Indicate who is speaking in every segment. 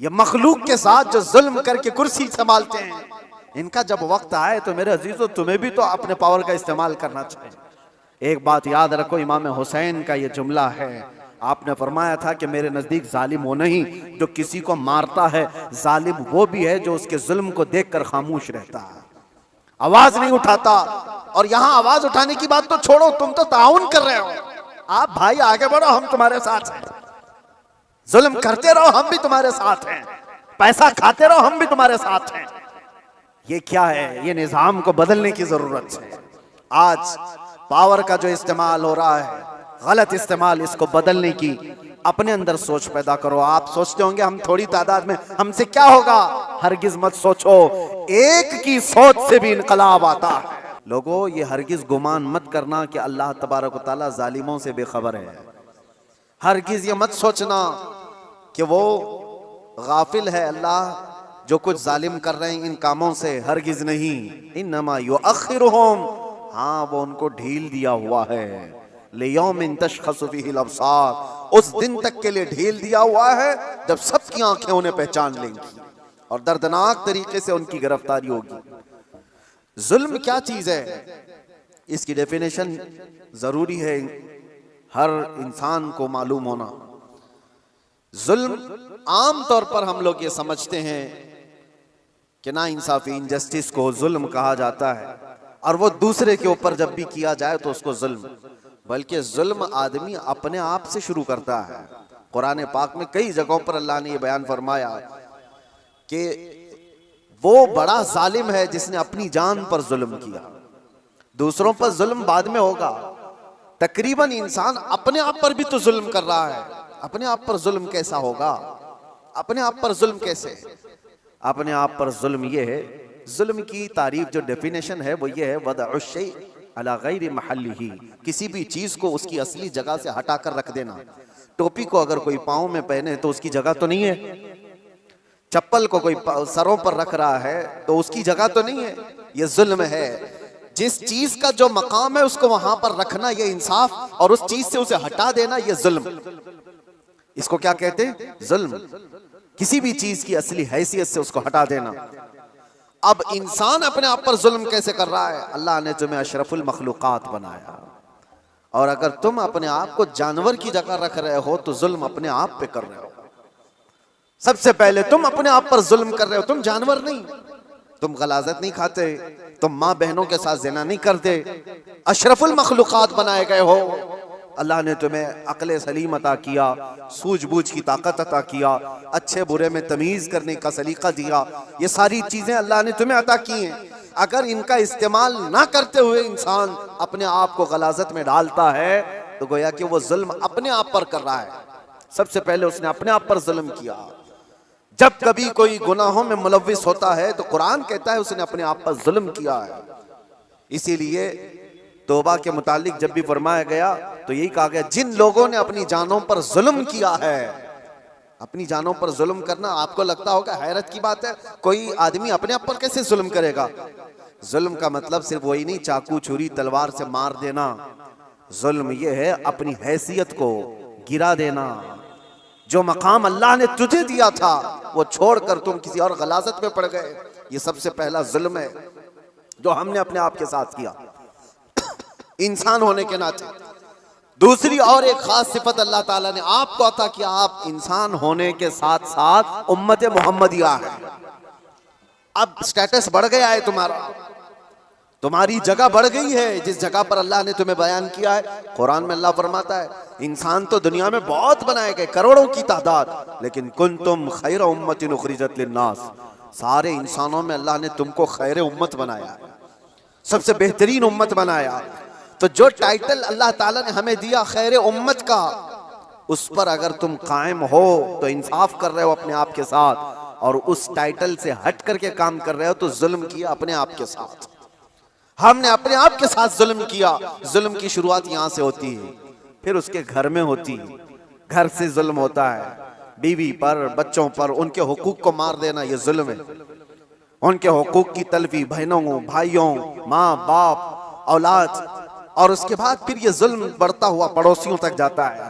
Speaker 1: ये मखलूक के साथ जो जुल्म करके कुर्सी संभालते हैं, इनका जब वक्त आए तो मेरे अजीजों तुम्हें भी तो अपने पावर का इस्तेमाल करना चाहिए। एक बात याद रखो, इमाम हुसैन का ये जुमला है, आपने फरमाया था कि मेरे नजदीक जालिम वो नहीं जो किसी को मारता है, जालिम वो भी है जो उसके जुल्म को देखकर खामोश रहता है, आवाज नहीं उठाता। और यहां आवाज उठाने की बात तो छोड़ो, तुम तो ताउन कर रहे हो, आप भाई आगे बढ़ो, हम तुम्हारे साथ हैं, जुल्म करते रहो हम भी तुम्हारे साथ हैं, पैसा खाते रहो हम भी तुम्हारे साथ हैं। ये क्या है? ये निजाम को बदलने की जरूरत है। आज पावर का जो इस्तेमाल हो रहा है, गलत इस्तेमाल, इसको बदलने की अपने अंदर सोच पैदा करो। आप सोचते होंगे हम थोड़ी तादाद में, हमसे क्या होगा? हरगिज मत सोचो, एक की सोच से भी इनकलाब आता है। लोगों, ये हरगिज गुमान मत करना कि अल्लाह तबारक व तआला जालिमों से बेखबर है। हरगिज ये मत सोचना कि वो गाफिल है अल्लाह जो कुछ जालिम कर रहे हैं इन कामों से, हरगिज नहीं। इन्नमा युअख्खिरुहुम, हाँ वो उनको ढील दिया हुआ है, लियौमिन तशख़सु फ़ीहिल अब्सार, उस दिन तक के लिए ढील दिया हुआ है जब सबकी आंखें उन्हें पहचान लेंगी और दर्दनाक तरीके से उनकी गिरफ्तारी होगी। जुल्म क्या चीज है, इसकी डेफिनेशन जरूरी है हर इंसान को मालूम होना। जुल्म आम तौर पर हम लोग ये समझते हैं कि ना इंसाफी, इनजस्टिस को जुल्म कहा जाता है, और वो दूसरे के ऊपर जब भी किया जाए तो उसको जुल्म, बल्कि जुल्म आदमी अपने आप से शुरू करता है। कुरान पाक में कई जगहों पर अल्लाह ने ये बयान फरमाया कि वो बड़ा जालिम है जिसने अपनी जान पर जुल्म किया, दूसरों पर जुल्म बाद में होगा। तकरीबन इंसान अपने आप पर भी तो जुल्म कर रहा है, अपने आप पर जुल्म कैसा होगा? अपने आप पर जुल्म कैसे? अपने आप पर जुल्म ये है, जुल्म की तारीफ जो डेफिनेशन है वो ये है, वदअुश शै अला गैरि महल्लिही, किसी भी चीज को उसकी असली जगह से हटाकर रख देना। टोपी को अगर कोई पाँव में पहने तो उसकी जगह तो नहीं है, चप्पल को कोई सरों पर रख रहा है तो उसकी जगह तो नहीं है, ये जुल्म है। जिस चीज का जो मकाम है उसको वहां पर रखना ये इंसाफ, और उस चीज से उसे हटा देना ये जुल्म। इसको क्या कहते हैं? जुल्म। किसी भी चीज की असली हैसियत से उसको हटा देना। अब इंसान अपने आप पर जुल्म कैसे कर रहा है? अल्लाह ने तुम्हें अशरफुल मखलूकात बनाया, और अगर तुम अपने आप को जानवर की जगह रख रहे हो तो जुल्म अपने आप पे कर रहे हो। सबसे पहले तुम अपने आप पर जुल्म कर रहे हो, तुम जानवर नहीं, तुम गलाजत नहीं खाते, तुम माँ बहनों के साथ ज़िना नहीं करते, अशरफुल मखलूकात बनाए गए हो। अल्लाह ने तुम्हें अक्ल सलीम अता किया, सूझबूझ की ताकत अता किया, अच्छे बुरे में तमीज़ करने का सलीका दिया, ये सारी चीज़ें अल्लाह ने तुम्हें अता की हैं। अगर इनका इस्तेमाल ना करते हुए इंसान अपने आप को गलाजत में डालता है तो गोया कि वो जुल्म अपने आप पर कर रहा है। सबसे पहले उसने अपने आप पर जुल्म किया। जब कभी कोई गुनाहों में मुलव्विस होता है तो कुरान कहता है उसने अपने आप पर जुल्म किया है। इसीलिए तौबा के मुतालिक जब भी फरमाया गया तो यही कहा गया, जिन लोगों ने अपनी जानों पर जुल्म किया है। अपनी जानों पर जुल्म करना, आपको लगता होगा हैरत की बात है, कोई आदमी अपने आप पर कैसे जुल्म करेगा? जुल्म का मतलब सिर्फ वही नहीं चाकू छुरी तलवार से मार देना। जुल्म ये है अपनी हैसियत को गिरा देना। जो मकाम अल्लाह ने तुझे दिया था वो छोड़कर तुम किसी और गलाजत में पड़ गए, ये सबसे पहला जुल्म है जो हमने अपने आप के साथ किया इंसान होने के नाते। दूसरी और एक खास सिफत अल्लाह ताला ने आपको अता किया, आप इंसान होने के साथ साथ उम्मत मोहम्मदिया है। अब स्टेटस बढ़ गया है तुम्हारा, तुम्हारी जगह बढ़ गई है जिस जगह पर अल्लाह ने तुम्हें बयान किया है। कुरान में अल्लाह फरमाता है, इंसान तो दुनिया में बहुत बनाए गए, करोड़ों की तादाद, लेकिन कुंतुम खैर उम्मतिन उखरिजत लिन्नास, सारे इंसानों में अल्लाह ने तुमको खैर उम्मत बनाया, सबसे बेहतरीन उम्मत बनाया। तो जो टाइटल अल्लाह ताला ने हमें दिया खैर उम्मत का, उस पर अगर तुम कायम हो तो इंसाफ कर रहे हो अपने आप के साथ, और उस टाइटल से हट करके काम कर रहे हो तो जुल्म किया अपने आप के साथ। हमने अपने आप के साथ जुल्म किया। जुल्म की शुरुआत यहाँ से होती है, फिर उसके घर में होती है, घर से जुल्म होता है, बीवी पर, बच्चों पर, उनके हुकूक को मार देना ये जुल्म है। उनके हुकूक की तलफी बहनों, भाइयों, माँ बाप, औलाद, और उसके बाद फिर ये जुल्म बढ़ता हुआ पड़ोसियों तक जाता है।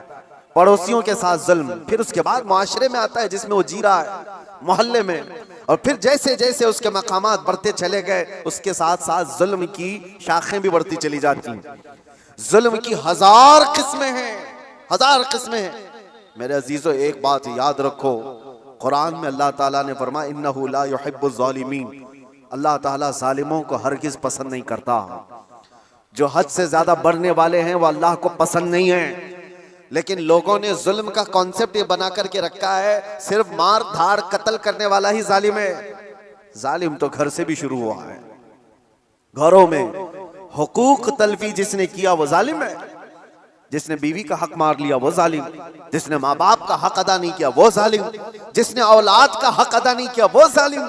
Speaker 1: पड़ोसियों के साथ जुल्म, फिर उसके बाद मुआशरे में आता है जिसमें वो जी रहा है, मोहल्ले में, और फिर जैसे जैसे उसके मकामात बढ़ते चले गए उसके साथ साथ जुल्म की शाखें भी बढ़ती चली जाती। जुल्म की हजार किस्में हैं, हजार किस्में हैं। मेरे अजीजों, एक बात याद रखो, कुरान में अल्लाह ताला ने फरमाया इन्नहु ला युहिब्बुज़ ज़ालिमीन, अल्लाह ताला जालिमों को हरगिज पसंद नहीं करता। जो हद से ज्यादा बढ़ने वाले हैं वो अल्लाह को पसंद नहीं है। लेकिन लोगों ने जुल्म का कॉन्सेप्ट ये बना करके रखा है सिर्फ मार धाड़ कत्ल करने वाला ही जालिम है। जालिम तो घर से भी शुरू हुआ है। घरों में हुकूक तलफी जिसने किया वो जालिम है। जिसने बीवी का हक मार लिया वो जालिम, जिसने माँ बाप का हक अदा नहीं किया वो जालिम, जिसने औलाद का हक अदा नहीं किया वो जालिम,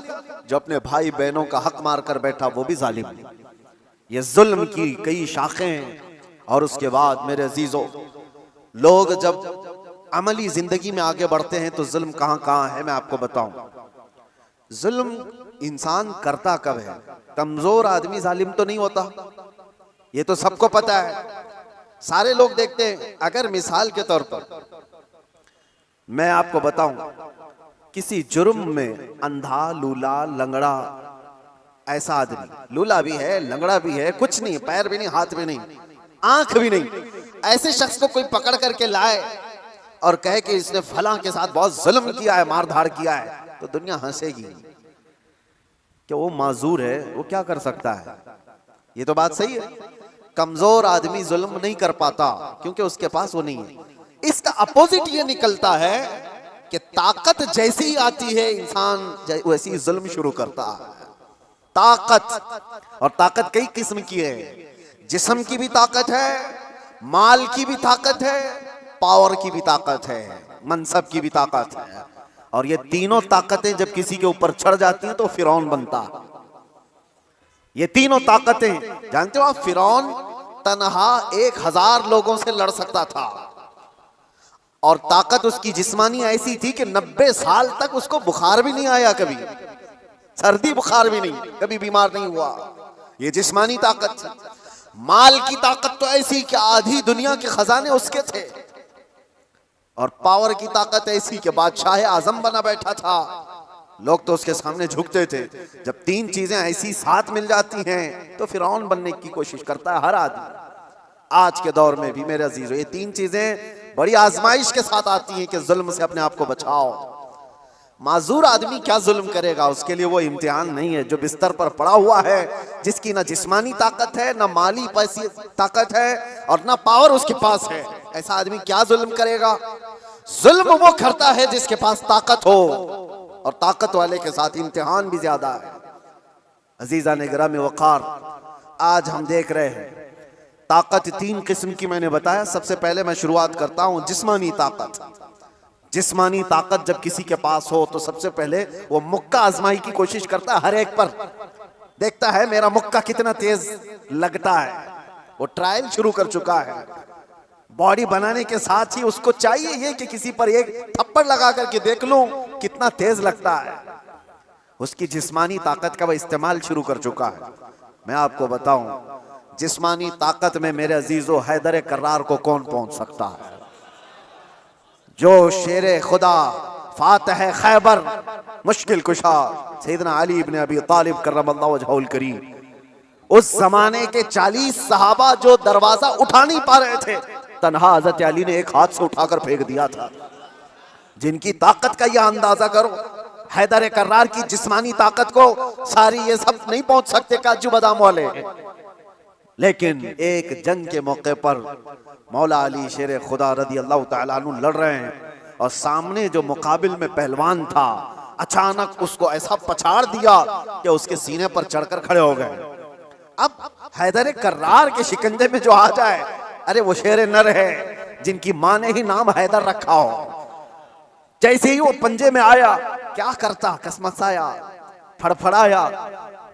Speaker 1: जो अपने भाई बहनों का हक मार कर बैठा वो भी जालिम। ये जुल्म की कई शाखें हैं। और उसके बाद मेरे अजीजों, लोग जब अमली जिंदगी में आगे बढ़ते हैं तो जुल्म कहां कहां है मैं आपको बताऊं। जुल्म इंसान करता कब है? कमजोर आदमी जालिम तो नहीं होता, ये तो सबको पता है, सारे लोग देखते हैं। अगर मिसाल के तौर पर मैं आपको बताऊं, किसी जुर्म में अंधा, लूला, लंगड़ा, ऐसा आदमी, लूला भी है, लंगड़ा भी है, कुछ नहीं, पैर भी नहीं, हाथ भी नहीं, आंख भी नहीं, ऐसे शख्स को कोई पकड़ करके लाए और कहे कि इसने फलां के साथ बहुत जुल्म किया है, मार धाड़ किया है, तो दुनिया हंसेगी कि वो माजूर है, वो क्या कर सकता है। ये तो बात सही है। कमजोर आदमी जुल्म नहीं कर पाता क्योंकि उसके पास वो नहीं है। इसका अपोजिट ये निकलता है कि ताकत जैसी ही आती है इंसान वैसी ही जुल्म शुरू करता है। ताकत, और ताकत कई किस्म की है। जिस्म की भी ताकत है, माल की भी ताकत है, पावर की भी ताकत है, मनसब की भी ताकत है। और ये तीनों ताकतें जब किसी के ऊपर चढ़ जाती हैं तो फिरौन बनता है। ये तीनों ताकतें जानते हो आप, फिरौन तन्हा 1000 लोगों से लड़ सकता था और ताकत उसकी जिस्मानी ऐसी थी कि 90 साल तक उसको बुखार भी नहीं आया, कभी सर्दी बुखार भी नहीं, कभी बीमार नहीं हुआ। ये जिस्मानी ताकत थी। माल की ताकत तो ऐसी कि आधी दुनिया के खजाने उसके थे। और पावर की ताकत ऐसी कि बादशाह आजम बना बैठा था, लोग तो उसके सामने झुकते थे। जब तीन चीजें ऐसी साथ मिल जाती हैं तो फिरौन बनने की कोशिश करता है हर आदमी। आज के दौर में भी मेरे अजीजों ये तीन चीजें बड़ी आजमाइश के साथ आती हैं कि जुल्म से अपने आप को बचाओ। माजूर आदमी क्या जुल्म करेगा, उसके लिए वो इम्तिहान नहीं है। जो बिस्तर पर पड़ा हुआ है, जिसकी ना जिस्मानी ताकत है, ना माली पैसी ताकत है और ना पावर उसके पास है, ऐसा आदमी क्या जुल्म करेगा। जुल्म वो करता है जिसके पास ताकत हो, और ताकत वाले के साथ इम्तिहान भी ज्यादा है। अजीजा ने गिरामी वकार, आज हम देख रहे हैं ताकत तीन किस्म की मैंने बताया। सबसे पहले मैं शुरुआत करता हूं जिस्मानी ताकत। जिस्मानी ताकत जब किसी के पास हो तो सबसे पहले वो मुक्का आजमाई की कोशिश करता है, हर एक पर देखता है मेरा मुक्का कितना तेज लगता है। वो ट्रायल शुरू कर चुका है। बॉडी बनाने के साथ ही उसको चाहिए ये कि किसी पर एक थप्पड़ लगा करके देख लूं कितना तेज लगता है। उसकी जिस्मानी ताकत का वह इस्तेमाल शुरू कर चुका है। मैं आपको बताऊं, जिस्मानी ताकत में मेरे अजीजों हैदर कर्रार को कौन पहुंच सकता है। जो शेरे खुदा, फातह खैबर, मुश्किल कुशा सैयदना अली इब्न अबी तालिब कर्रमल्लाहु वजहुल करीम, उस जमाने के 40 सहाबा जो दरवाजा उठा नहीं पा रहे थे, तन्हा हज़रत अली ने एक हाथ से उठाकर फेंक दिया था। जिनकी ताकत का यह अंदाजा करो, हैदर कर्रार की जिस्मानी ताकत को सारी ये सब नहीं पहुंच सकते काजू बादाम वाले। लेकिन एक जंग के मौके पर मौला अली शेर खुदा रदी अल्लाह तआला अन्हु लड़ रहे हैं और सामने जो मुकाबिल में पहलवान था अचानक उसको ऐसा पछाड़ दिया कि उसके सीने पर चढ़कर खड़े हो गए। अब हैदर कर्रार के शिकंजे में जो आ जाए, अरे वो शेर नर है जिनकी मां ने ही नाम हैदर रखा हो। जैसे ही वो पंजे में आया, क्या करता, कसमसाया, फड़फड़ाया,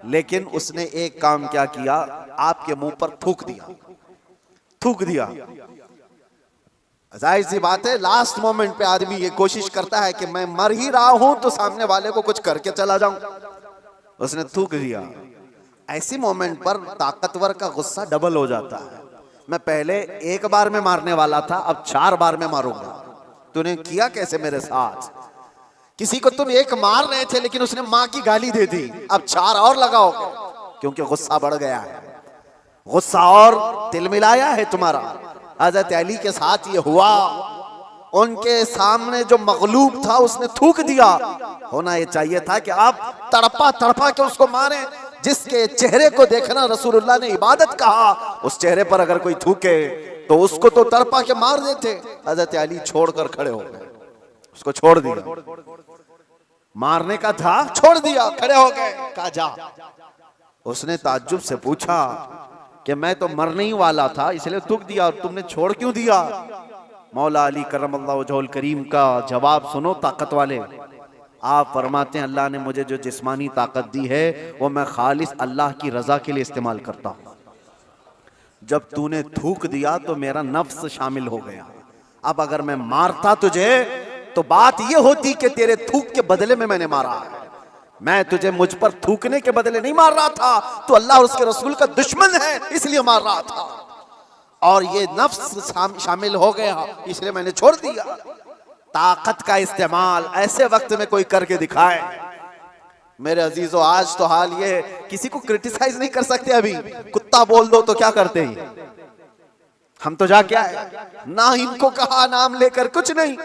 Speaker 1: लेकिन उसने एक काम क्या किया, आपके मुंह पर थूक दिया। थूक दिया। जाहिर सी बात है लास्ट मोमेंट पे आदमी ये कोशिश करता है कि मैं मर ही रहा हूं तो सामने वाले को कुछ करके चला जाऊं। उसने थूक दिया। ऐसी मोमेंट पर ताकतवर का गुस्सा डबल हो जाता है। मैं पहले एक बार में मारने वाला था, अब 4 बार में मारूंगा। तूने किया कैसे मेरे साथ? किसी को तुम एक मार रहे थे लेकिन उसने माँ की गाली दे दी, अब 4 और लगाओगे क्योंकि गुस्सा बढ़ गया है, गुस्सा और तिलमिलाया है तुम्हारा। हजरत अली के साथ ये हुआ, उनके सामने जो मगलूब था उसने थूक दिया। होना ये चाहिए था कि आप तड़पा तड़पा के उसको मारे। जिसके चेहरे को देखना रसूलुल्लाह ने इबादत कहा, उस चेहरे पर अगर कोई थूके तो उसको तो तड़पा के मार देते। हजरत अली छोड़कर खड़े हो गए, उसको छोड़ दिया। मारने का था, छोड़ दिया, खड़े हो गए, कहा जा। उसने ताज्जुब से पूछा कि मैं तो मरने ही वाला था इसलिए थूक दिया, और तुमने छोड़ क्यों दिया? मौला अली करमल्लाहु वजहुल करीम का जवाब सुनो ताकत वाले। आप फरमाते हैं अल्लाह ने मुझे जो जिस्मानी ताकत दी है वो मैं खालिस अल्लाह की रजा के लिए इस्तेमाल करता हूं। जब तूने थूक दिया तो मेरा नफ्स शामिल हो गया। अब अगर मैं मारता तुझे तो बात ये होती कि तेरे थूक के बदले में मैंने मारा है। मैं तुझे मुझ पर थूकने के बदले नहीं मार रहा था, तो अल्लाह और उसके रसूल का दुश्मन है इसलिए मार रहा था, और ये नफ्स शामिल हो गया इसलिए मैंने छोड़ दिया। ताकत का इस्तेमाल ऐसे वक्त में कोई करके दिखाए। मेरे अजीजों, आज तो हाल ये किसी को क्रिटिसाइज नहीं कर सकते। अभी कुत्ता बोल दो तो क्या करते हैं हम, तो जाके आए ना, इनको कहा नाम लेकर कुछ नहीं,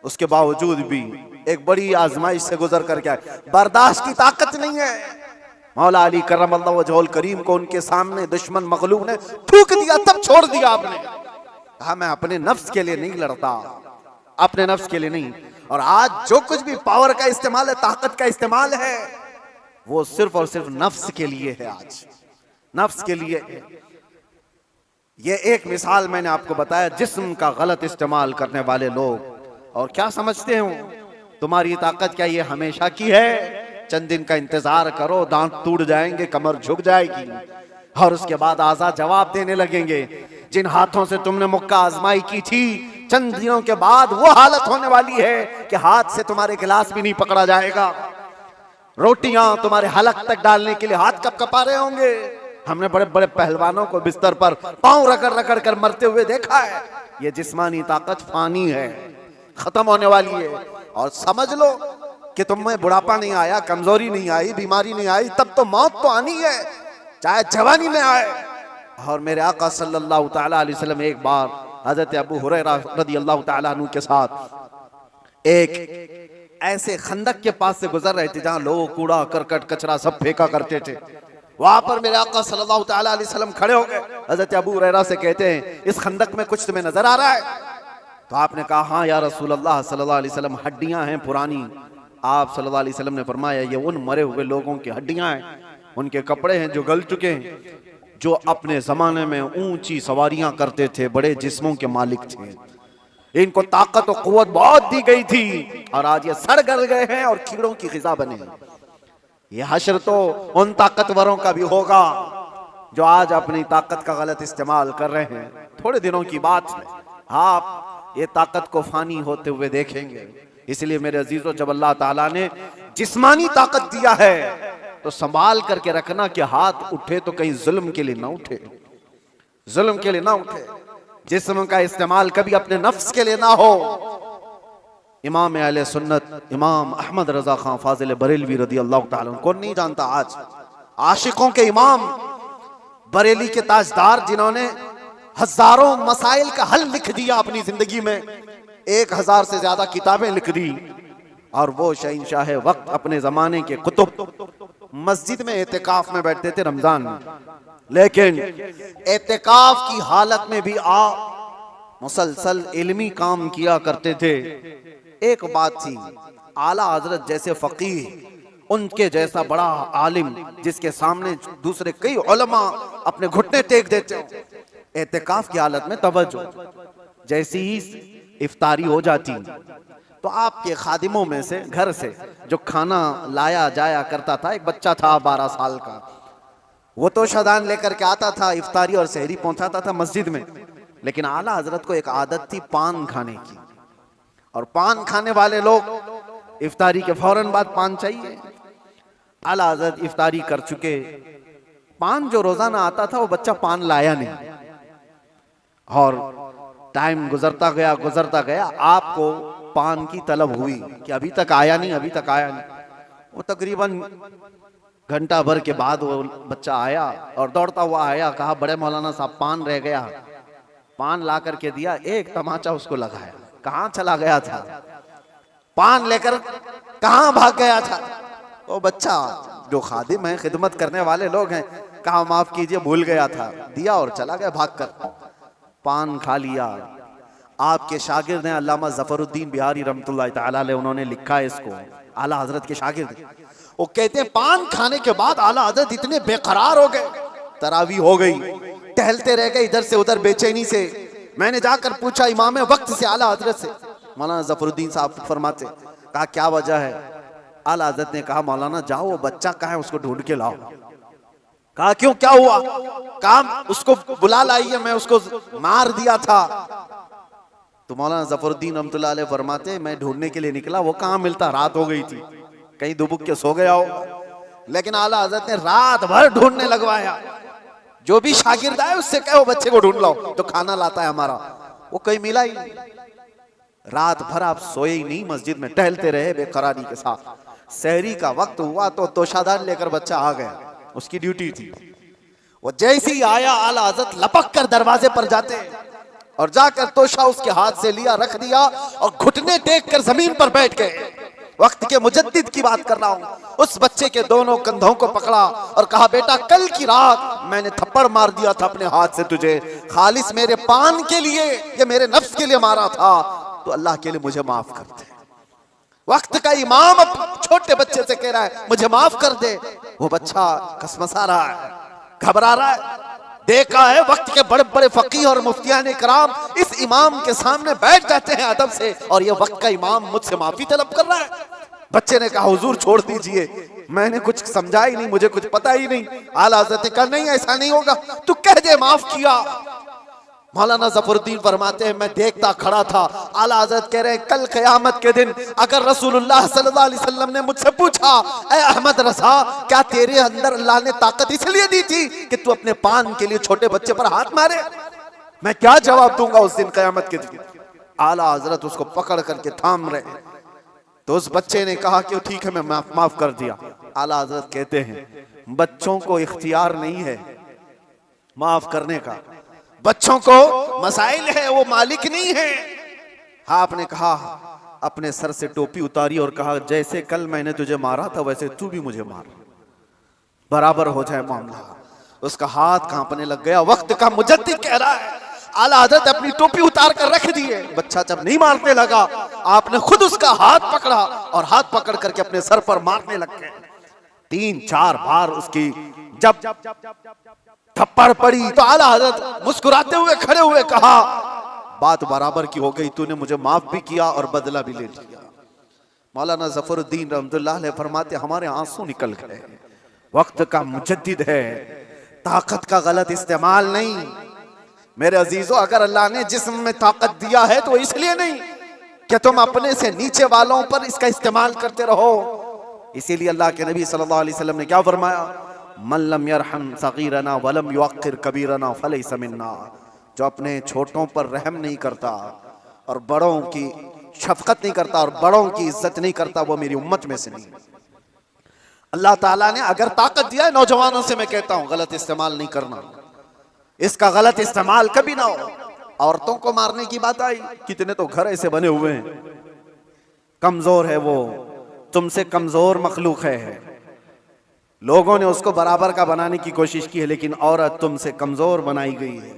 Speaker 1: उसके बावजूद भी एक बड़ी आजमाइश से गुजर करके आए। बर्दाश्त की ताकत नहीं है। मौला अली करमल्लाहु वजहुल करीम को उनके सामने दुश्मन मगलूब ने थूक दिया, तब छोड़ दिया आपने। कहा मैं अपने नफ्स के लिए नहीं लड़ता, अपने नफ्स के लिए नहीं। और आज जो कुछ भी पावर का इस्तेमाल है, ताकत का इस्तेमाल है, वो सिर्फ और सिर्फ नफ्स के लिए है। आज नफ्स के लिए है। ये एक मिसाल मैंने आपको बताया, जिस्म का गलत इस्तेमाल करने वाले लोग। और क्या समझते हो तुम्हारी ताकत क्या ये हमेशा की है? चंद दिन का इंतजार करो, दांत टूट जाएंगे, कमर झुक जाएगी, और उसके बाद आजाद जवाब देने लगेंगे। जिन हाथों से तुमने मुक्का आजमाई की थी, चंद दिनों के बाद वो हालत होने वाली है कि हाथ से तुम्हारे गिलास भी नहीं पकड़ा जाएगा। रोटियां तुम्हारे हलक तक डालने के लिए हाथ कब कपा रहे होंगे। हमने बड़े बड़े पहलवानों को बिस्तर पर पांव रगड़ रगड़ कर मरते हुए देखा है। ये जिस्मानी ताकत फानी है, खत्म होने वाली है। और समझ लो कि तुम्हें बुढ़ापा नहीं आया, कमजोरी नहीं आई, बीमारी नहीं आई, तब तो मौत तो आनी है, चाहे जवानी में आए। और मेरे आका सल्लल्लाहु तआला अलैहि वसल्लम एक बार हजरत अबू हुरैरा रदियल्लाहु तआला अन्हु के साथ एक ऐसे खंदक के पास से गुजर रहे थे जहां लोग कूड़ा करकट कचरा सब फेंका करते थे। वहां पर मेरे आका सल्लल्लाहु तआला अलैहि वसल्लम खड़े हो गए। हजरत अबू हुरैरा से कहते हैं इस खंदक में कुछ तुम्हें नजर आ रहा है? तो आपने कहा हाँ या रसूल अल्लाह सल्लल्लाहु अलैहि वसल्लम, हड्डियां हैं पुरानी। आप सल्लल्लाहु अलैहि वसल्लम ने फरमाया ये उन मरे हुए लोगों की हड्डियां हैं, उनके कपड़े हैं जो गल चुके हैं, जो अपने जमाने में ऊंची सवारियां करते थे, बड़े जिस्मों के मालिक थे। इनको ताकत और कुव्वत बहुत दी गई थी और आज ये सड़ गल गए हैं और कीड़ों की ग़िज़ा बने। ये हश्र तो उन ताकतवरों का भी होगा जो आज अपनी ताकत का गलत इस्तेमाल कर रहे हैं। थोड़े दिनों की बात है, आप ये ताकत को फानी होते हुए देखेंगे। इसलिए मेरे अजीजों, जब अल्लाह ताला ने जिस्मानी ताकत दिया है तो संभाल करके रखना कि हाथ उठे तो कहीं जुल्म के लिए ना उठे, जुल्म के लिए ना उठे। जिस्म का इस्तेमाल कभी अपने नफ्स के लिए ना हो। इमाम अहले सुन्नत इमाम अहमद रजा खान फाजिल बरेलवी रदी अल्लाह ताला अन्हु, कौन नहीं जानता आज, आशिकों के इमाम, बरेली के ताजदार, जिन्होंने हजारों मसाइल का हल लिख दिया अपनी जिंदगी में, 1000 से ज्यादा किताबें लिख दी। और वो शहंशाह वक्त अपने जमाने के कुतुब मस्जिद में एतिकाफ में बैठते थे रमजान में, लेकिन एतिकाफ की हालत में भी मुसलसल इल्मी काम किया करते थे। एक बात थी, आला हजरत जैसे फकीह, उनके जैसा बड़ा आलिम जिसके सामने दूसरे कई उलमा अपने घुटने टेक देते, एतिकाफ की हालत में तवज्जो, जैसी ही इफ्तारी हो जाती तो आपके खादिमों में से, घर से जो खाना लाया जाया करता था, एक बच्चा था 12 साल का, वो तो शदान लेकर के आता था, इफ्तारी और सहरी पहुंचाता था मस्जिद में। लेकिन आला हजरत को एक आदत थी पान खाने की, और पान खाने वाले लोग इफ्तारी के फौरन बाद पान चाहिए। आला हजरत इफ्तारी कर चुके, पान जो रोजाना आता था वो बच्चा पान लाया नहीं, और टाइम गुजरता गया, आपको पान की तलब हुई कि अभी तक आया नहीं। वो तकरीबन घंटा भर के बाद वो बच्चा आया और दौड़ता हुआ आया, कहा बड़े मौलाना साहब पान रह गया। पान ला करके दिया, एक तमाचा उसको लगाया। कहाँ चला गया था, पान लेकर कहाँ भाग गया था? वो बच्चा, जो खादिम है, खिदमत करने वाले लोग हैं, कहा माफ कीजिए भूल गया था, दिया और चला गया भागकर। पान खा लिया। आपके शागिर्द हैं अल्लामा ज़फ़रुद्दीन बिहारी रहमतुल्लाह तआला अलैह, उन्होंने लिखा है इसको, आला हजरत के शागिर्द। वो कहते हैं पान खाने के बाद आला हजरत इतने बेकरार हो गए, तरावी हो गई, टहलते रह गए इधर से उधर बेचैनी से। मैंने जाकर पूछा इमाम वक्त से, आला हजरत से, मौलाना ज़फ़रुद्दीन साहब फरमाते, कहा क्या वजह है? आला हजरत ने कहा मौलाना जाओ, वो बच्चा कहाँ है उसको ढूंढ के लाओ। कहा क्यों, क्या हुआ? कहा उसको बुला लाइए, मैं उसको मार दिया था। तो मौलाना ज़फ़रुद्दीन रहमतुल्लाह अलैह फरमाते, मैं ढूंढने के लिए निकला, वो कहाँ मिलता, रात हो गई थी, कहीं दुबक के सो गया हो। लेकिन आला हज़रत ने रात भर ढूंढने लगवाया। जो भी शागिर्द आए उससे कहो बच्चे को ढूंढ लाओ, तो खाना लाता है हमारा। वो कहीं मिला ही नहीं। रात भर आप सोए ही नहीं, मस्जिद में टहलते रहे बेकरारी के साथ। सहरी का वक्त हुआ तो तोशादान लेकर बच्चा आ गया, उसकी ड्यूटी थी। वो जैसे ही आया, आला हज़रत लपक कर दरवाजे पर जाते और जाकर तोशा उसके हाथ से लिया, रख दिया और घुटने टेक कर जमीन पर बैठ गए। वक्त के मुजद्दिद की बात कर रहा हूं। उस बच्चे के दोनों कंधों को पकड़ा और कहा बेटा कल की रात मैंने थप्पड़ मार दिया था अपने हाथ से तुझे, खालिस मेरे पान के लिए, ये मेरे नफ्स के लिए मारा था, तो अल्लाह के लिए मुझे माफ कर दे। वक्त का इमाम अब छोटे बच्चे से कह रहा है मुझे माफ कर दे। वो बच्चा कसमसा रहा है, घबरा रहा है। देखा है वक्त के बड़े बड़े फकीह और मुफ्तियान इकराम इस इमाम के सामने बैठ जाते हैं अदब से, और ये वक्त का इमाम मुझसे माफी तलब कर रहा है। बच्चे ने कहा हुजूर छोड़ दीजिए, मैंने कुछ समझा ही नहीं, मुझे कुछ पता ही नहीं। आला हज़रत ने कहा नहीं ऐसा नहीं होगा, तू कह दे माफ किया। मौलाना ज़फ़रुद्दीन फरमाते हैं मैं देखता खड़ा था। आला हज़रत कह रहे हैं कल क़यामत के दिन अगर रसूलुल्लाह सल्लल्लाहु अलैहि वसल्लम ने मुझसे पूछा ए अहमद रज़ा क्या तेरे अंदर अल्लाह ने ताकत इसलिए दी थी कि तू अपने पान के लिए छोटे बच्चे पर हाथ मारे, मैं क्या जवाब दूंगा उस दिन क़यामत के दिन? आला हज़रत उसको पकड़ करके थाम रहे। तो उस बच्चे ने कहा कि ठीक है मैं माफ कर दिया। आला हज़रत कहते हैं बच्चों को इख्तियार नहीं है माफ करने का, बच्चों को मसाइल है, वो मालिक नहीं है। हाँ आपने कहा, अपने सर से टोपी उतारी और कहा जैसे कल मैंने तुझे मारा था वैसे तू भी मुझे मार, बराबर हो जाए मामला। उसका हाथ कांपने लग गया। वक्त का मुजद्दिद कह रहा है आला हज़रत अपनी टोपी उतार कर रख दिए। बच्चा जब नहीं मारने लगा आपने खुद उसका हाथ पकड़ा और हाथ पकड़ करके अपने सर पर मारने लग गए। 3-4 बार उसकी जब थप्पड़ पड़ी तो आला हज़रत मुस्कुराते हुए खड़े हुए कहा बात बराबर की हो गई, तूने मुझे माफ भी किया और बदला भी ले लिया। मौलाना ज़फ़रुद्दीन रहमतुल्लाह अलैह फरमाते हमारे आंसू निकल गए। वक्त का मुजद्दिद है, ताकत का गलत इस्तेमाल नहीं। मेरे अजीजों अगर अल्लाह ने जिस्म में ताकत दिया है तो इसलिए नहीं कि तुम अपने से नीचे वालों पर इसका इस्तेमाल करते रहो। इसीलिए अल्लाह के नबी सल्लल्लाहु अलैहि वसल्लम ने क्या फरमाया, मन लम यरहम सगीरना वलम युअक्किर कबीरना फलैसा मिन्ना, जो अपने छोटों पर रहम नहीं करता और बड़ों की शफकत नहीं करता और बड़ों की इज्जत नहीं करता वो मेरी उम्मत में से नहीं। अल्लाह ताला ने अगर ताकत दिया है, नौजवानों से मैं कहता हूं गलत इस्तेमाल नहीं करना, इसका गलत इस्तेमाल कभी ना हो। औरतों को मारने की बात आई, कितने तो घर ऐसे बने हुए हैं, कमजोर है वो, तुमसे कमजोर मखलूक है, लोगों ने उसको बराबर का बनाने की कोशिश की है, लेकिन औरत तुमसे कमजोर बनाई गई है।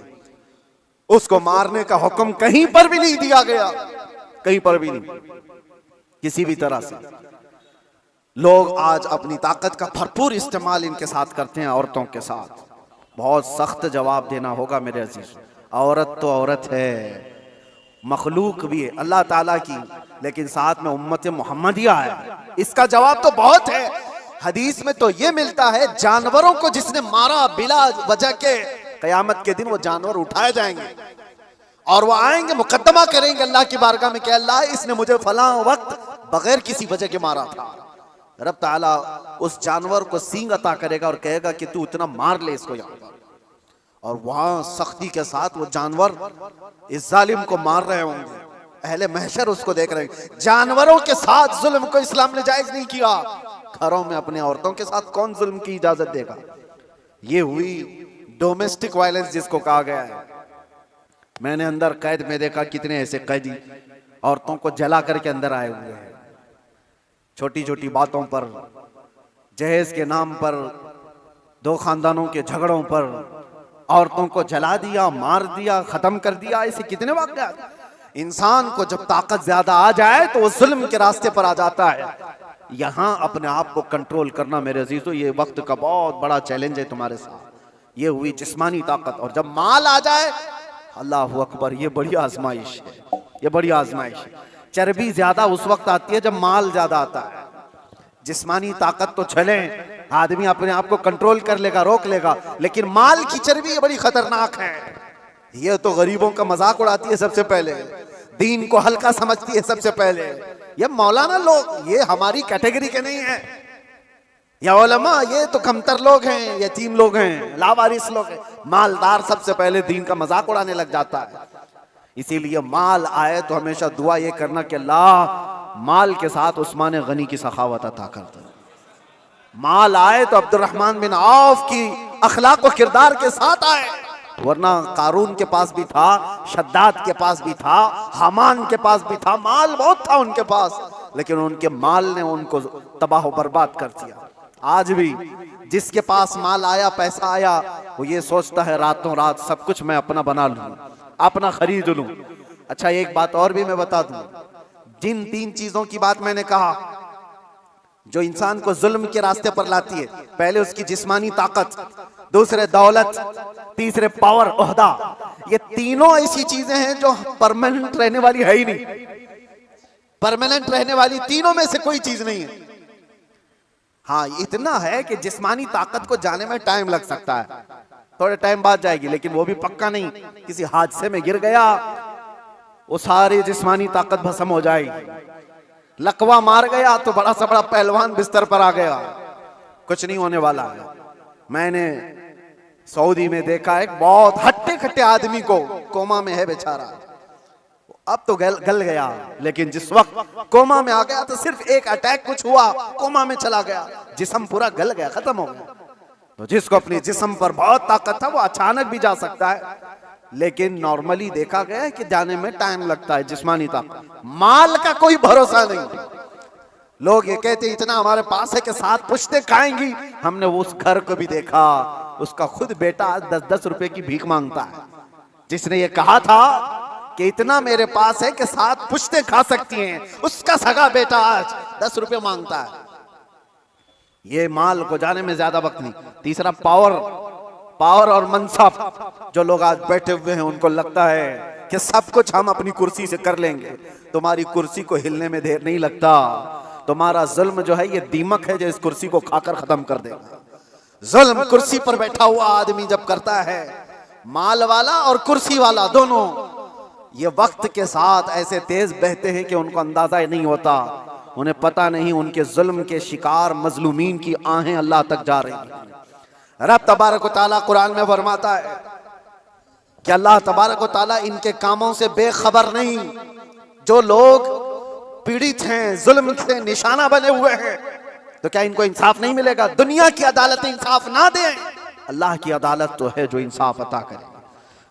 Speaker 1: उसको मारने का हुक्म कहीं पर भी नहीं दिया गया, कहीं पर भी नहीं, किसी भी तरह से। लोग आज अपनी ताकत का भरपूर इस्तेमाल इनके साथ करते हैं, औरतों के साथ। बहुत सख्त जवाब देना होगा मेरे अजीज। औरत तो औरत है, मखलूक भी है अल्लाह ताला की, लेकिन साथ में उम्मत मोहम्मदिया है, इसका जवाब तो बहुत है। हदीस में तो ये मिलता है जानवरों को जिसने मारा बिला वजह के, कयामत के दिन वो जानवर उठाए जाएंगे और वो आएंगे मुकद्दमा करेंगे अल्लाह की बारगाह में कि अल्लाह इसने मुझे फलां वक्त बगैर किसी वजह के मारा था। रब ताला उस जानवर को सींग अता करेगा और कहेगा कि तू इतना मार ले इसको यहाँ पर। और वहां सख्ती के साथ वो जानवर इस जालिम को मार रहे होंगे, अहले महशर उसको देख रहे हैं। जानवरों के साथ जुल्म को इस्लाम ने जायज नहीं किया, घरों में अपनी औरतों के साथ कौन जुल्म की इजाजत देगा। ये हुई डोमेस्टिक वायलेंस जिसको कहा गया है। मैंने अंदर कैद में देखा कितने ऐसे कैदी औरतों को जला करके अंदर आए हुए हैं, छोटी छोटी बातों पर, जहेज के नाम पर, दो खानदानों के झगड़ों पर औरतों को जला दिया, मार दिया, खत्म कर दिया। ऐसे कितने वाक़यात। इंसान को जब ताकत ज्यादा आ जाए तो वो जुल्म के रास्ते पर आ जाता है। यहां अपने आप को कंट्रोल करना मेरे अजीजों, ये वक्त का बहुत बड़ा चैलेंज है तुम्हारे साथ। ये हुई जिस्मानी ताकत, और जब माल आ जाए, अल्लाह अकबर, ये बड़ी आजमाइश है, ये बड़ी आजमाइश है। चर्बी ज्यादा उस वक्त आती है जब माल ज्यादा आता है। जिस्मानी ताकत तो चले, आदमी अपने आप को कंट्रोल कर लेगा, रोक लेगा, लेकिन माल की चर्बी बड़ी खतरनाक है। ये तो गरीबों का मजाक उड़ाती है सबसे पहले, दीन को हल्का समझती है सबसे पहले। ये मौलाना लोग, ये हमारी कैटेगरी के नहीं है, या उलमा, ये तो कमतर लोग हैं, यतीम लोग हैं, लावारिस लोग हैं। मालदार सबसे पहले दीन का मजाक उड़ाने लग जाता है। इसीलिए माल आए तो हमेशा दुआ ये करना कि अल्लाह माल के साथ उस्मान गनी की सखावत अता कर दे। माल आए तो अब्दुर्रहमान बिन औफ की अखलाक व किरदार के साथ आए, वरना कारून के पास भी था, शद्दाद के पास भी था, हामान के पास भी था, माल बहुत था उनके पास, लेकिन उनके माल ने उनको तबाह बर्बाद कर दिया। आज भी जिसके पास माल आया, पैसा आया, वो ये सोचता है रातों रात सब कुछ मैं अपना बना लूं, अपना खरीद लूं। अच्छा, एक बात और भी मैं बता दूं, जिन 3 चीजों की बात मैंने कहा जो इंसान को जुल्म के रास्ते पर लाती है, पहले उसकी जिस्मानी ताकत, दूसरे दौलत, तीसरे पावर, ओहदा, ये तीनों ऐसी चीजें हैं जो परमानेंट रहने वाली है ही नहीं। परमानेंट रहने वाली तीनों में से कोई चीज नहीं है। हाँ, इतना है कि जिस्मानी ताकत को जाने में टाइम लग सकता है, थोड़े टाइम बाद जाएगी, लेकिन वो भी पक्का नहीं। किसी हादसे में गिर गया, वो सारी जिस्मानी ताकत भस्म हो जाएगी। लकवा मार गया तो बड़ा सा बड़ा पहलवान बिस्तर पर आ गया, कुछ नहीं होने वाला है। मैंने सऊदी में देखा एक बहुत हट्टे खट्टे आदमी को, कोमा में है बेचारा, अब तो गल गया, लेकिन जिस वक्त कोमा में आ गया तो सिर्फ एक अटैक कुछ हुआ, कोमा में चला गया, जिस्म पूरा गल गया, खत्म हो गया। तो जिसको अपनी जिस्म पर बहुत ताकत था वो अचानक भी जा सकता है, लेकिन नॉर्मली देखा गया है कि जाने में टाइम लगता है। जिस्मानी ताकत, माल का कोई भरोसा नहीं। लोग ये कहते इतना हमारे पास है कि 7 पुश्तें खाएंगी। हमने उस घर को भी देखा, उसका खुद बेटा 10-10 रुपए की भीख मांगता है। जिसने ये कहा था कि इतना मेरे पास है कि 7 पुश्तें खा सकती हैं, उसका सगा बेटा आज 10 रुपए मांगता है। ये माल को जाने में ज्यादा वक्त नहीं। तीसरा पावर और मनसब। जो लोग आज बैठे हुए हैं उनको लगता है कि सब कुछ हम अपनी कुर्सी से कर लेंगे। तुम्हारी कुर्सी को हिलने में देर नहीं लगता। तुम्हारा जुल्म जो है ये दीमक है जो इस कुर्सी को खाकर खत्म कर देगा। जुल्म कुर्सी पर बैठा हुआ आदमी जब करता है, माल वाला और कुर्सी वाला दोनों, ये वक्त के साथ ऐसे तेज बहते हैं कि उनको अंदाजा नहीं होता। उन्हें पता नहीं उनके जुल्म के शिकार मजलूमीन की आहें अल्लाह तक जा रही हैं। रब तबारक व तआला कुरान में फरमाता है कि अल्लाह तबारक व तआला इनके कामों से बेखबर नहीं। जो लोग पीड़ित हैं, जुल्म से निशाना बने हुए हैं, तो क्या इनको इंसाफ नहीं मिलेगा? दुनिया की अदालत इंसाफ ना दे, अल्लाह की अदालत तो है जो इंसाफ अता करे।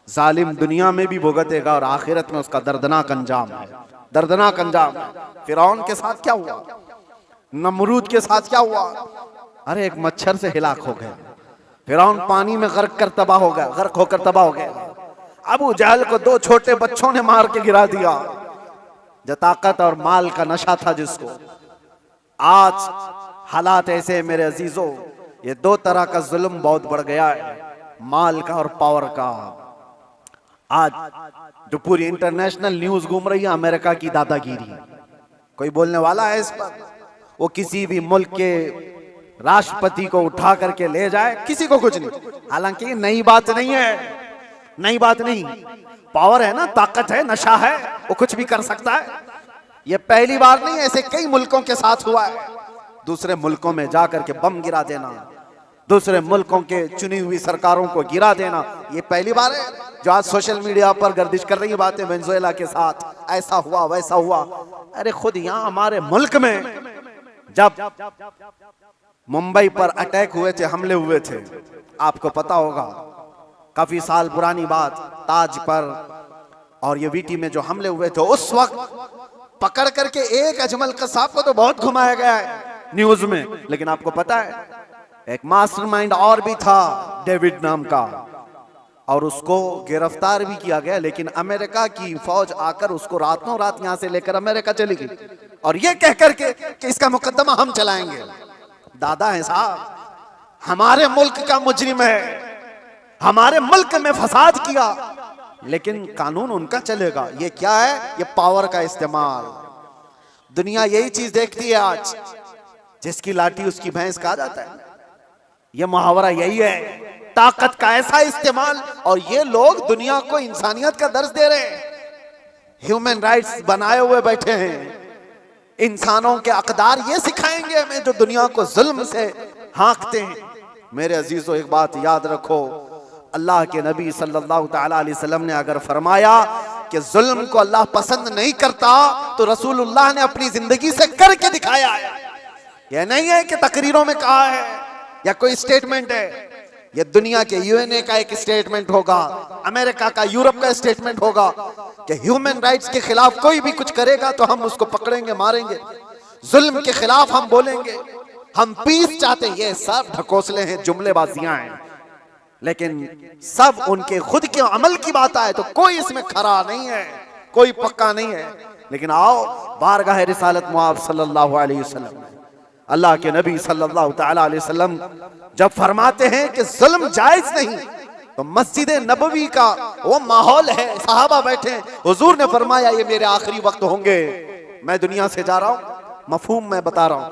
Speaker 1: जालिम दुनिया में भी भुगतेगा और आखिरत में उसका दर्दनाक अंजाम है, दर्दनाक अंजाम। फिरौन के साथ क्या हुआ, नमरूद के साथ क्या हुआ? अरे एक मच्छर से हिलाक हो गया। फिरौन पानी में गर्क कर तबाह हो गया, गर्क होकर तबाह हो गया। अबू जहल को 2 छोटे बच्चों ने मार के गिरा दिया। जो ताकत और माल का नशा था जिसको, आज हालात ऐसे मेरे अजीजों, ये 2 तरह का जुल्म बहुत बढ़ गया है, माल का और पावर का। आज जो पूरी इंटरनेशनल न्यूज घूम रही है अमेरिका की दादागिरी, कोई बोलने वाला है इस पर? वो किसी भी मुल्क के राष्ट्रपति को उठा करके ले जाए, किसी को कुछ नहीं। हालांकि नई बात नहीं है, नई बात नहीं। पावर है ना, ताकत है, नशा है, वो कुछ भी कर सकता है। ये पहली बार नहीं, ऐसे कई मुल्कों के साथ हुआ है। दूसरे मुल्कों में जाकर के बम गिरा देना, दूसरे मुल्कों के चुनी हुई सरकारों को गिरा देना, ये पहली बार है जो आज सोशल मीडिया पर गर्दिश कर रही बातें। वेनेजुएला के साथ ऐसा हुआ वैसा हुआ। अरे खुद यहाँ हमारे मुल्क में जब मुंबई पर अटैक हुए थे, हमले हुए थे, आपको पता होगा, काफी साल पुरानी बात, ताज पर और ये वीटी में जो हमले हुए थे, उस वक्त पकड़ करके एक अजमल कसाब को तो बहुत घुमाया गया है न्यूज में, लेकिन आपको पता है एक मास्टरमाइंड और भी था डेविड नाम का, और उसको गिरफ्तार भी किया गया, लेकिन अमेरिका की फौज आकर उसको रातों रात यहां से लेकर अमेरिका चली गई, और ये कह करके कि इसका मुकदमा हम चलाएंगे। दादा है साहब, हमारे मुल्क का मुजरिम है, हमारे मुल्क में फसाद किया, लेकिन कानून उनका चलेगा। ये क्या है? ये पावर का इस्तेमाल। दुनिया यही चीज देखती है आज, जिसकी लाठी उसकी भैंस कहा जाता है। ये मुहावरा यही है, ताकत का ऐसा इस्तेमाल, और ये लोग दुनिया को इंसानियत का दर्ज दे रहे हैं। ह्यूमन राइट्स बनाए हुए बैठे हैं, इंसानों के अकदार ये सिखाएंगे हमें जो दुनिया को जुल्म से हाँकते हैं। मेरे अजीजों, एक बात याद रखो, अल्लाह के नबी सल्लल्लाहु तआला अलैहि वसल्लम ने अगर फरमाया कि जुल्म को अल्लाह पसंद नहीं करता, तो रसूलुल्लाह ने अपनी जिंदगी से करके दिखाया है। यह नहीं है कि तकरीरों में कहा है या कोई स्टेटमेंट है। यह दुनिया के यूएनए का एक स्टेटमेंट होगा, अमेरिका का, यूरोप का स्टेटमेंट होगा कि ह्यूमन राइट्स के खिलाफ कोई भी कुछ करेगा तो हम उसको पकड़ेंगे, मारेंगे। जुल्म के खिलाफ हम बोलेंगे, हम पीस चाहते हैं। ये सब ढकोसले हैं, जुमलेबाजियां हैं, लेकिन सब उनके खुद के अमल की बात आए तो कोई इसमें खरा नहीं है, कोई पक्का नहीं है। लेकिन आओ बारगाह रिसालत मुआब सल्लल्लाहु अलैहि वसल्लम, अल्लाह के नबी सल्लल्लाहु तआला अलैहि वसल्लम जब फरमाते हैं कि जुल्म जायज नहीं, तो मस्जिद नबवी का वो माहौल है, सहाबा बैठे, हुजूर ने फरमाया ये मेरे आखिरी वक्त होंगे, मैं दुनिया से जा रहा हूं, मफहूम मैं बता रहा हूं,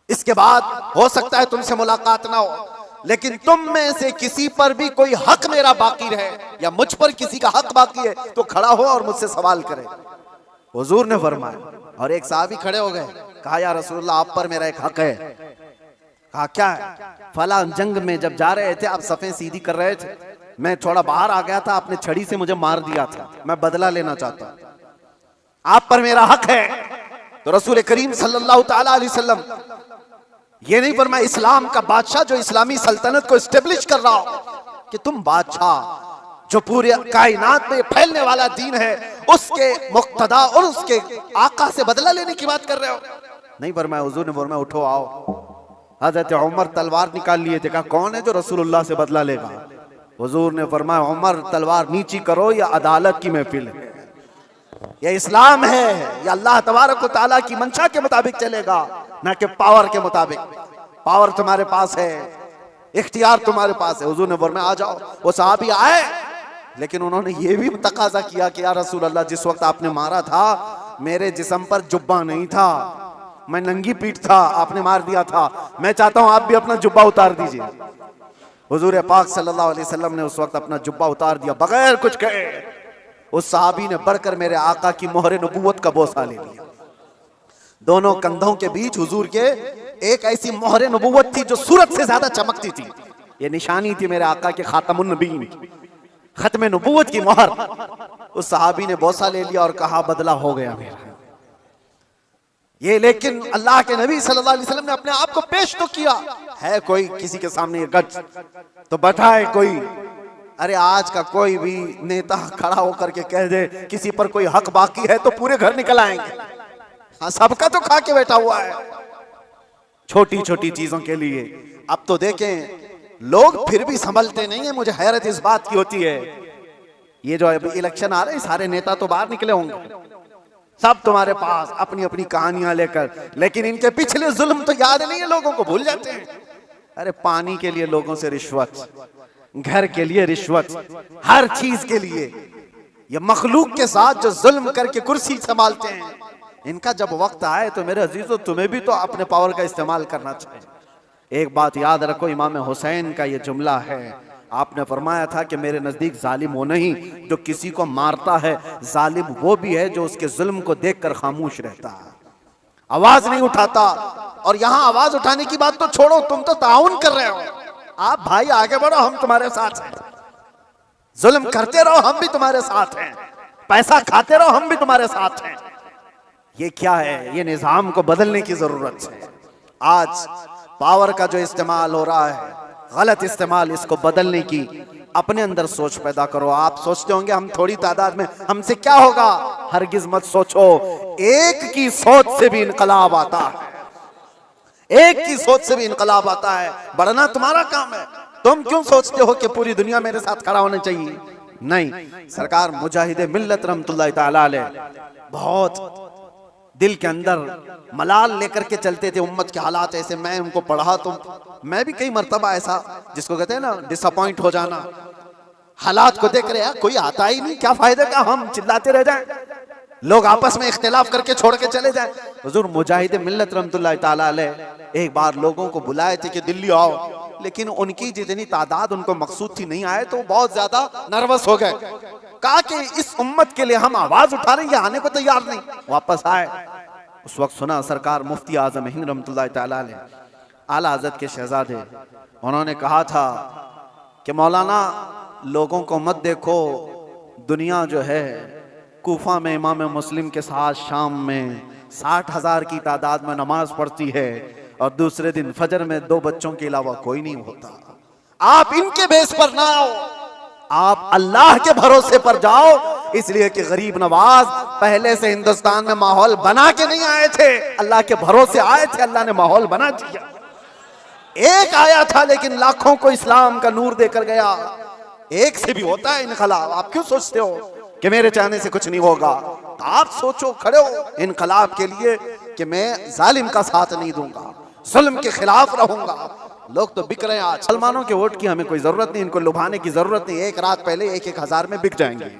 Speaker 1: इसके बाद हो सकता है तुमसे मुलाकात ना हो, लेकिन तुम में से किसी पर भी कोई हक मेरा बाकी रहे या मुझ पर किसी का हक बाकी है तो खड़ा हो और मुझसे सवाल करे। हुजूर ने फरमाया, और एक साहबी खड़े हो गए, कहा या रसूलुल्लाह आप पर मेरा एक हक है। कहा क्या है? फला जंग में जब जा रहे थे, आप सफ़ें सीधी कर रहे थे, मैं थोड़ा बाहर आ गया था, आपने छड़ी से मुझे मार दिया था, मैं बदला लेना चाहता हूं, आप पर मेरा हक है। तो रसूल करीम सल्लल्लाहु तआला अलैहि वसल्लम ये नहीं फरमाया इस्लाम का बादशाह जो इस्लामी सल्तनत को एस्टेब्लिश कर रहा हो कि तुम बादशाह जो पूरे कायनात में फैलने वाला दीन है उसके मुक्तदा और उसके आका से बदला लेने की बात कर रहे हो। नहीं फरमाया, हुजूर ने फरमाया उठो आओ। हजरत उमर तलवार निकाल लिए थे, कहा कौन है जो रसूलुल्लाह से बदला लेगा? हुजूर ने फरमाया उमर तलवार नीची करो, या अदालत की महफिल है, यह इस्लाम है, यह अल्लाह तबारक व तआला की मंशा के मुताबिक चलेगा, ना कि पावर के मुताबिक। पावर तुम्हारे पास है, इख्तियार तुम्हारे पास है। हुजूर ने फरमाया आ जाओ। वो सहाबी आए, लेकिन उन्होंने ये भी तकाजा किया कि या रसूल अल्लाह, जिस वक्त आपने मारा था मेरे जिस्म पर जुब्बा नहीं था, मैं नंगी पीठ था, आपने मार दिया था, मैं चाहता हूं आप भी अपना जुब्बा उतार दीजिए। हुजूर पाक सल्लल्लाहु अलैहि वसल्लम ने उस वक्त अपना जुब्बा उतार दिया बगैर कुछ कहे। उस सहाबी ने बढ़कर मेरे आका की मोहरे नबूवत का बोसा ले लिया। दोनों कंधों के बीच हुजूर के एक ऐसी मोहरे नबूवत थी जो सूरत से ज्यादा चमकती थी। ये निशानी थी मेरे आका के खातमुन नबीन की, खत्मे नबूवत की मोहर। उस सहाबी ने बोसा ले लिया और कहा बदला हो गया मेरा ये। लेकिन अल्लाह के नबी सल्लल्लाहु अलैहि वसल्लम ने अपने आप को पेश तो किया है, कोई किसी के सामने ये गट्स तो बताए कोई। अरे आज का कोई भी नेता खड़ा होकर के कह दे किसी पर कोई हक बाकी है तो पूरे घर निकल आएंगे। हाँ, सबका तो खा के बैठा हुआ है छोटी छोटी चीजों के लिए। अब तो देखें लोग फिर भी संभलते नहीं है। मुझे हैरत इस बात की होती है, ये जो अभी इलेक्शन आ रहे हैं सारे नेता तो बाहर निकले होंगे, सब तुम्हारे पास अपनी अपनी कहानियां लेकर, लेकिन इनके पिछले जुल्म तो याद नहीं है, लोगों को भूल जाते हैं। अरे पानी के लिए लोगों से रिश्वत, घर के लिए रिश्वत, हर चीज के लिए ये मखलूक के साथ जो जुल्म करके कुर्सी संभालते हैं, इनका जब वक्त आए तो मेरे अजीजों तुम्हें भी तो अपने पावर का इस्तेमाल करना चाहिए। एक बात याद रखो, इमाम हुसैन का ये जुमला है, आपने फरमाया था कि मेरे नजदीक जालिम वो नहीं जो किसी को मारता है, जालिम वो भी है जो उसके जुल्म को देखकर खामोश रहता है, आवाज नहीं उठाता, और यहां आवाज उठाने की बात तो छोड़ो, तुम तो ताउन कर रहे हो। आप भाई आगे बढ़ो, हम तुम्हारे साथ हैं। जुल्म करते रहो, हम भी तुम्हारे साथ हैं। पैसा खाते रहो, हम भी तुम्हारे साथ हैं। ये क्या है? ये निजाम को बदलने की जरूरत है। आज पावर का जो इस्तेमाल हो रहा है, गलत इस्तेमाल, इसको बदलने की अपने अंदर सोच पैदा करो। आप सोचते होंगे हम थोड़ी तादाद में, हमसे क्या होगा? हरगिज मत सोचो। एक की सोच से भी इनकलाब आता है, एक की सोच से भी इनकलाब आता है। बढ़ना तुम्हारा काम है। तुम क्यों सोचते हो कि पूरी दुनिया मेरे साथ खड़ा होना चाहिए? नहीं। सरकार मुजाहिद मिल्लत रहमतुल्लाह तआला अलैह बहुत दिल के अंदर मलाल लेकर के चलते थे। उम्मत के हालात ऐसे, मैं उनको पढ़ा तो मैं भी कई मर्तबा ऐसा, जिसको कहते हैं ना डिसअपॉइंट हो जाना, हालात को देख रहे हैं कोई आता ही नहीं, क्या फायदा का हम चिल्लाते रह जाएं, लोग आपस में इख्तिलाफ करके छोड़ के चले जाएं। हुजूर मुजाहिद मिल्लत रहमतुल्लाह तआला अलैह एक बार लोगों को बुलाए थे कि दिल्ली आओ, लेकिन उनकी जितनी तादाद उनको मकसूद थी नहीं आए, तो बहुत ज्यादा नर्वस हो गए। कहा कि इस उम्मत के लिए हम आवाज उठा रहे हैं, आने को तैयार नहीं। वापस आए, उस वक्त सुना सरकार मुफ्ती आजम हिंद रहमतुल्लाह तआला अलैह आला हज़रत के शहजादे, उन्होंने कहा था कि मौलाना लोगों को मत देखो, दुनिया जो है कूफा में इमाम मुस्लिम के साथ शाम में 60,000 की तादाद में नमाज पढ़ती है और दूसरे दिन फजर में 2 बच्चों के अलावा कोई नहीं होता। आप इनके बेस पर ना आओ, आप अल्लाह के भरोसे पर जाओ। इसलिए कि गरीब नवाज पहले से हिंदुस्तान में माहौल बना के नहीं आए थे, अल्लाह के भरोसे आए थे, अल्लाह ने माहौल बना दिया। एक आया था लेकिन लाखों को इस्लाम का नूर देकर गया। एक से भी होता है इनकलाब। आप क्यों सोचते हो कि मेरे चाहने से कुछ नहीं होगा? आप सोचो, खड़े हो इनकलाब के लिए कि मैं जालिम का साथ नहीं दूंगा, जुल्म के खिलाफ रहूंगा। लोग तो बिक रहे हैं आज। मुसलमानों के वोट की हमें कोई जरूरत नहीं, इनको लुभाने की जरूरत नहीं। एक रात पहले 1-1 हजार में बिक जाएंगे,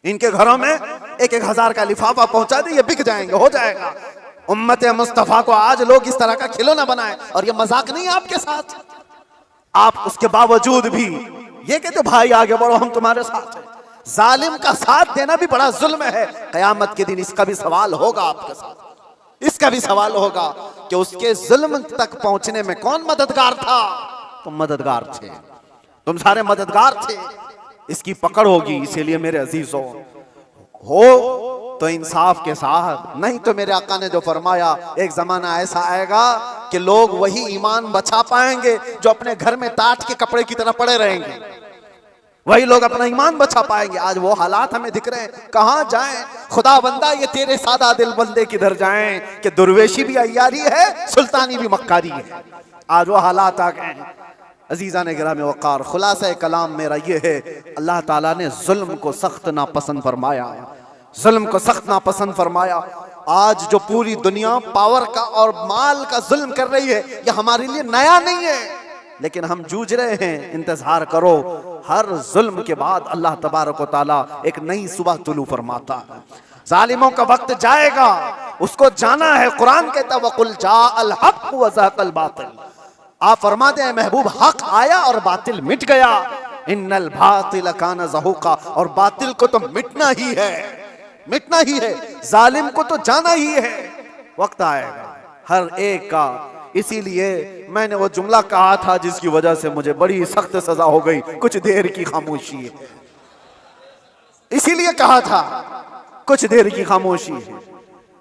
Speaker 1: इनके घरों में 1-1 हजार का लिफाफा पहुंचा दे, ये बिक जाएंगे, हो जाएगा। उम्मत मुस्तफा को आज लोग इस तरह का खिलौना बनाए, और ये मजाक नहीं है आपके साथ। आप उसके बावजूद भी ये कहते भाई आगे बढ़ो, हम तुम्हारे साथ हैं। जालिम का साथ देना भी बड़ा जुल्म है। कयामत के दिन इसका भी सवाल होगा आपके साथ, इसका भी सवाल होगा कि उसके जुल्म तक पहुंचने में कौन मददगार था? तुम मददगार थे, तुम सारे मददगार थे। इसकी पकड़ होगी। इसीलिए मेरे अजीजों, हो तो इंसाफ के साथ, नहीं तो मेरे आका ने जो फरमाया, एक जमाना ऐसा आएगा कि लोग वही ईमान बचा पाएंगे जो अपने घर में टाट के कपड़े की तरह पड़े रहेंगे। वही लोग अपना ईमान बचा पाएंगे। आज वो हालात हमें दिख रहे हैं, कहां जाएं? खुदा बंदा ये तेरे सादा दिल बंदे किधर जाएं कि दुर्वेशी भी अय्यारी है, सुल्तानी भी मक्कारी है। आज वो हालात आ गए हैं। अजीजा ने गिरामी वक़ार, खुलासा कलाम मेरा ये है, अल्लाह ताला ने जुल्म को सख्त नापसंद फरमाया, जुल्म को सख्त नापसंद फरमाया। आज जो पूरी दुनिया पावर का और माल का जुल्म कर रही है, ये हमारे लिए नया नहीं है, लेकिन हम जूझ रहे हैं। इंतजार करो, हर जुल्म के बाद अल्लाह तबारक व तआला एक नई सुबह तुलू फरमाता है। जालिमों का वक्त जाएगा, उसको जाना है। कुरान कहता है वकुल जाअल हक व ज़हक़ल बातिल। आप फरमाते हैं महबूब, हक आया और बातिल मिट गया। इन्नल बातिल कान ज़हूक़ा, और बातिल को तो मिटना ही है, मिटना ही है। जालिम को तो जाना ही है। वक्त आएगा हर एक का। इसीलिए मैंने वो जुमला कहा था जिसकी वजह से मुझे बड़ी सख्त सजा हो गई, कुछ देर की खामोशी है। इसीलिए कहा था कुछ देर की खामोशी है।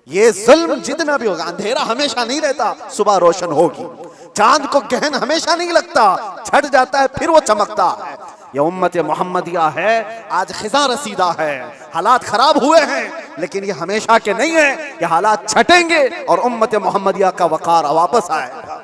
Speaker 1: ये जुल्म जितना भी होगा, अंधेरा हमेशा नहीं रहता, सुबह रोशन होगी। चांद को गहन हमेशा नहीं लगता, छट जाता है फिर वो चमकता है। ये उम्मत मोहम्मदिया है, आज खिजा रसीदा है, हालात खराब हुए हैं, लेकिन ये हमेशा के नहीं है। ये हालात छटेंगे और उम्मत मोहम्मदिया का वकार वापस आएगा।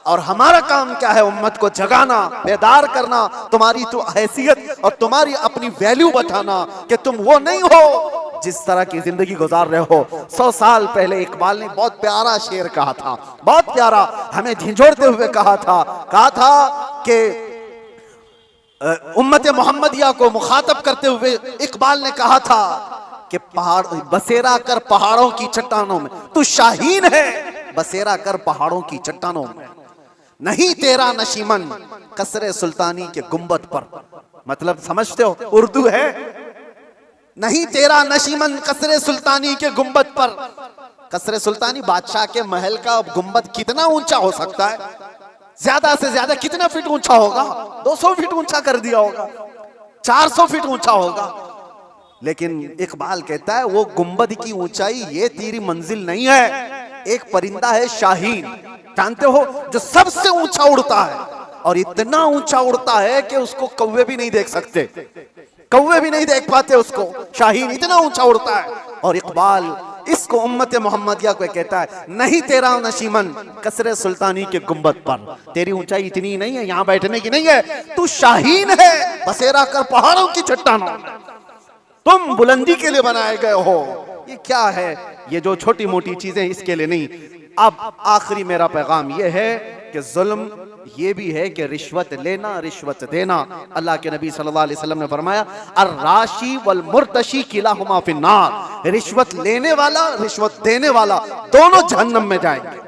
Speaker 1: और हमारा काम क्या है? उम्मत को जगाना, बेदार करना, तुम्हारी तो हैसियत और तुम्हारी अपनी वैल्यू बताना कि तुम वो नहीं हो जिस तरह की जिंदगी गुजार रहे हो। 100 साल पहले इकबाल ने बहुत प्यारा शेर कहा था, बहुत प्यारा, हमें झिझोड़ते हुए कहा था कि उम्मत मोहम्मदिया को मुखातब करते हुए इकबाल ने कहा था कि पहाड़ बसेरा कर पहाड़ों की चट्टानों में, तू शाहीन है बसेरा कर पहाड़ों की चट्टानों में, नहीं तेरा नशीमन कसरे सुल्तानी के गुंबद पर। मतलब समझते हो? उर्दू है, नहीं तेरा नशीमन कसरे सुल्तानी के गुंबद पर, कसरे सुल्तानी बादशाह के महल का गुंबद कितना ऊंचा हो सकता है? ज्यादा से ज्यादा कितना फीट ऊंचा होगा? 200 फीट ऊंचा कर दिया होगा, 400 फीट ऊंचा होगा। लेकिन इकबाल कहता है वो गुंबद की ऊंचाई ये तेरी मंजिल नहीं है। एक परिंदा है शाहीन, जानते हो, जो सबसे ऊंचा उड़ता है, और इतना ऊंचा उड़ता है कि उसको कौवे भी नहीं देख सकते, कौवे भी नहीं देख पाते उसको। शाहीन इतना ऊंचा उड़ता है। और इकबाल इसको उम्मत मोहम्मदिया को कहता है, नहीं तेरा नशीमन कसरे सुल्तानी के गुंबद पर, तेरी ऊंचाई इतनी नहीं है, यहां बैठने की नहीं है, तू शाहीन है, बसेरा कर पहाड़ों की चट्टानों, तुम बुलंदी के लिए बनाए गए हो। ये क्या है? ये जो छोटी मोटी चीजें इसके लिए नहीं। अब आखिरी मेरा पैगाम ये है कि जुल्म ये भी है कि रिश्वत लेना, रिश्वत देना। अल्लाह के नबी सल्लल्लाहु अलैहि वसल्लम ने फरमाया, अर्राशी वल मुर्तशी किलाहुमा फिन्नार, रिश्वत लेने वाला, रिश्वत देने वाला दोनों जहन्नम में जाएंगे।